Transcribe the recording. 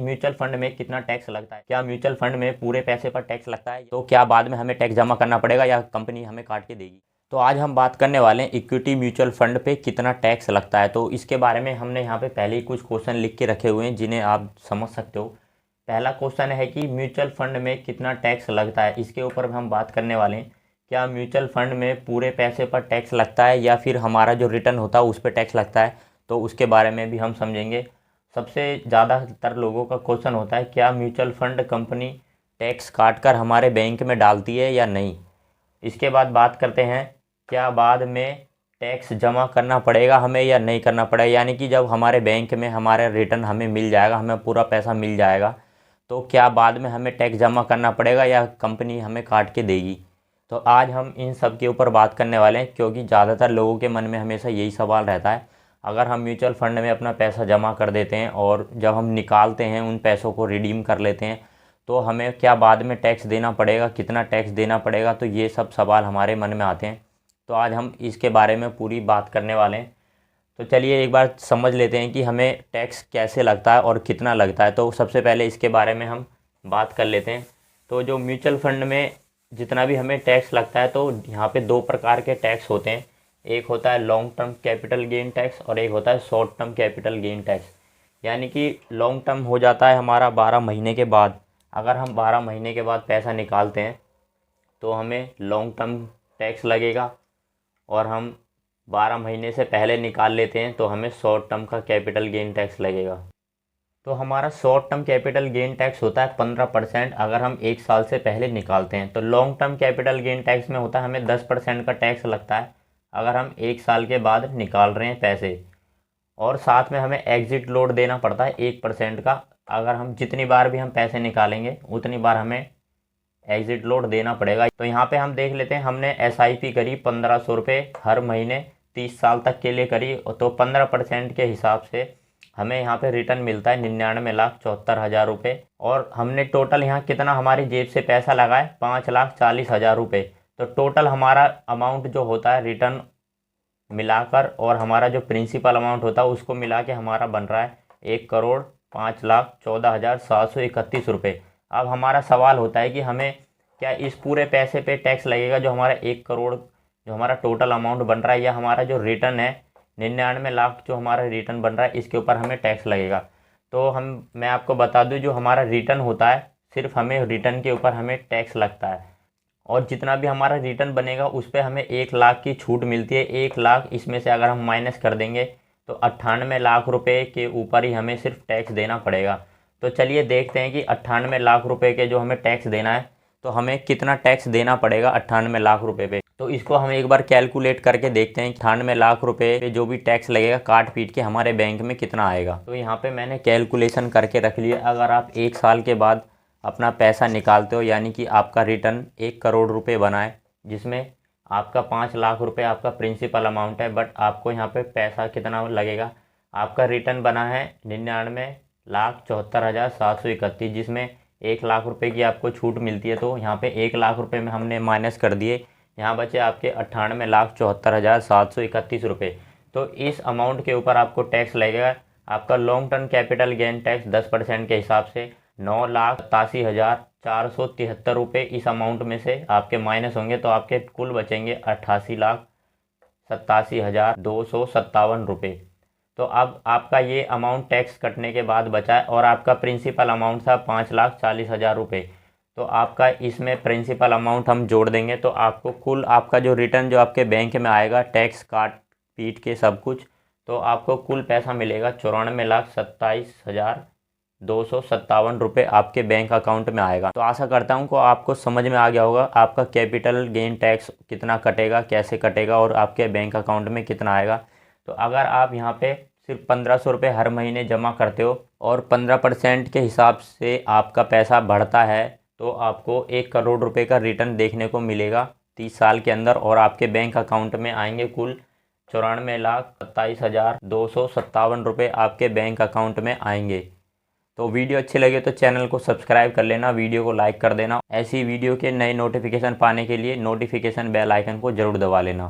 Mutual fund में कितना tax लगता है। क्या म्यूचुअल फंड में पूरे पैसे पर टैक्स लगता है, तो क्या बाद में हमें टैक्स जमा करना पड़ेगा या कंपनी हमें काट के देगी। तो आज हम बात करने वाले हैं इक्विटी म्यूचुअल फंड पे कितना टैक्स लगता है। तो इसके बारे में हमने यहाँ पे पहले ही कुछ क्वेश्चन लिख के रखे हुए हैं जिन्हें आप समझ सकते हो। पहला क्वेश्चन है कि म्यूचुअल फंड में कितना टैक्स लगता है, इसके ऊपर हम बात करने वाले हैं। क्या म्यूचुअल फंड में पूरे पैसे पर टैक्स लगता है या फिर हमारा जो रिटर्न होता है उस पर टैक्स लगता है, तो उसके बारे में भी हम समझेंगे। सबसे ज़्यादातर लोगों का क्वेश्चन होता है क्या म्यूचुअल फंड कंपनी टैक्स काट कर हमारे बैंक में डालती है या नहीं। इसके बाद बात करते हैं क्या बाद में टैक्स जमा करना पड़ेगा हमें या नहीं करना पड़ेगा, यानी कि जब हमारे बैंक में हमारा रिटर्न हमें मिल जाएगा, हमें पूरा पैसा मिल जाएगा, तो क्या बाद में हमें टैक्स जमा करना पड़ेगा या कंपनी हमें काट के देगी। तो आज हम इन सब के ऊपर बात करने वाले हैं, क्योंकि ज़्यादातर लोगों के मन में हमेशा यही सवाल रहता है। अगर हम म्यूचुअल फंड में अपना पैसा जमा कर देते हैं और जब हम निकालते हैं उन पैसों को रिडीम कर लेते हैं, तो हमें क्या बाद में टैक्स देना पड़ेगा, कितना टैक्स देना पड़ेगा। तो ये सब सवाल हमारे मन में आते हैं, तो आज हम इसके बारे में पूरी बात करने वाले हैं। तो चलिए एक बार समझ लेते हैं कि हमें टैक्स कैसे लगता है और कितना लगता है। तो सबसे पहले इसके बारे में हम बात कर लेते हैं। तो जो म्यूचुअल फंड में जितना भी हमें टैक्स लगता है, तो यहाँ पे दो प्रकार के टैक्स होते हैं। एक होता है long term capital gain tax और एक होता है short term capital gain tax. यानी कि लॉन्ग टर्म हो जाता है हमारा 12 महीने के बाद। अगर हम 12 महीने के बाद पैसा निकालते हैं तो हमें लॉन्ग टर्म टैक्स लगेगा, और हम 12 महीने से पहले निकाल लेते हैं तो हमें शॉर्ट टर्म का कैपिटल गेन टैक्स लगेगा। तो हमारा short term capital gain tax होता है 15% अगर हम 1 साल से पहले निकालते हैं। तो long term capital gain tax में होता है हमें 10% का टैक्स लगता है अगर हम 1 साल के बाद निकाल रहे हैं पैसे, और साथ में हमें एग्जिट लोड देना पड़ता है 1% का। अगर हम जितनी बार भी हम पैसे निकालेंगे उतनी बार हमें एग्जिट लोड देना पड़ेगा। तो यहाँ पे हम देख लेते हैं, हमने एसआईपी करी 1500 रुपये हर महीने 30 साल तक के लिए करी, तो 15% के हिसाब से हमें यहाँ पे रिटर्न मिलता है 99,74,000 रुपये। और हमने टोटल यहाँ कितना हमारी जेब से पैसा लगाए 5,40,000 रुपये। तो टोटल हमारा अमाउंट जो होता है रिटर्न मिलाकर और हमारा जो प्रिंसिपल अमाउंट होता है उसको मिला के हमारा बन रहा है 1,05,14,731 रुपये। अब हमारा सवाल होता है कि हमें क्या इस पूरे पैसे पे टैक्स लगेगा जो हमारा 1 करोड़ जो हमारा टोटल अमाउंट बन रहा है, या हमारा जो रिटर्न है 99 लाख जो हमारा रिटर्न बन रहा है इसके ऊपर हमें टैक्स लगेगा। तो मैं आपको बता दूं, जो हमारा रिटर्न होता है सिर्फ हमें रिटर्न के ऊपर हमें टैक्स लगता है, और जितना भी हमारा रिटर्न बनेगा उस पर हमें 1 लाख की छूट मिलती है। 1 लाख इसमें से अगर हम माइनस कर देंगे तो 98 लाख रुपए के ऊपर ही हमें सिर्फ टैक्स देना पड़ेगा। तो चलिए देखते हैं कि 98 लाख रुपए के जो हमें टैक्स देना है, तो हमें कितना टैक्स देना पड़ेगा 98 लाख रुपए पे। तो इसको हम एक बार कैलकुलेट करके देखते हैं 98 लाख रुपए पे जो भी टैक्स लगेगा काट पीट के हमारे बैंक में कितना आएगा। तो यहाँ पे मैंने कैलकुलेशन करके रख लिया। अगर आप 1 साल के बाद अपना पैसा निकालते हो, यानी कि आपका रिटर्न 1 करोड़ रुपए बना है, जिसमें आपका 5 लाख रुपए आपका प्रिंसिपल अमाउंट है, बट आपको यहाँ पे पैसा कितना लगेगा, आपका रिटर्न बना है 99,74,731, जिसमें 1 लाख रुपए की आपको छूट मिलती है। तो यहाँ पे 1 लाख रुपए में हमने माइनस कर दिए, यहाँ बचे आपके 98,74,731 रुपये। तो इस अमाउंट के ऊपर आपको टैक्स लगेगा। आपका long term capital gain tax 10% के हिसाब से 9,87,473 रुपये इस अमाउंट में से आपके माइनस होंगे, तो आपके कुल बचेंगे 88,87,257 रुपये। तो अब आपका ये अमाउंट टैक्स कटने के बाद बचा है, और आपका प्रिंसिपल अमाउंट था 5,40,000 रुपये। तो आपका इसमें प्रिंसिपल अमाउंट हम जोड़ देंगे तो आपको कुल आपका जो रिटर्न जो आपके बैंक में आएगा टैक्स काट पीट के सब कुछ, तो आपको कुल पैसा मिलेगा 94,27,257 रुपये आपके बैंक अकाउंट में आएगा। तो आशा करता हूँ कि आपको समझ में आ गया होगा आपका कैपिटल गेन टैक्स कितना कटेगा, कैसे कटेगा और आपके बैंक अकाउंट में कितना आएगा। तो अगर आप यहाँ पे सिर्फ 1,500 रुपये हर महीने जमा करते हो और 15% के हिसाब से आपका पैसा बढ़ता है, तो आपको 1 करोड़ रुपए का रिटर्न देखने को मिलेगा 30 साल के अंदर, और आपके बैंक अकाउंट में आएंगे कुल 94,27,257 रुपये आपके बैंक अकाउंट में आएंगे। तो वीडियो अच्छी लगे तो चैनल को सब्सक्राइब कर लेना, वीडियो को लाइक कर देना। ऐसी वीडियो के नए नोटिफिकेशन पाने के लिए नोटिफिकेशन बेल आइकन को ज़रूर दबा लेना।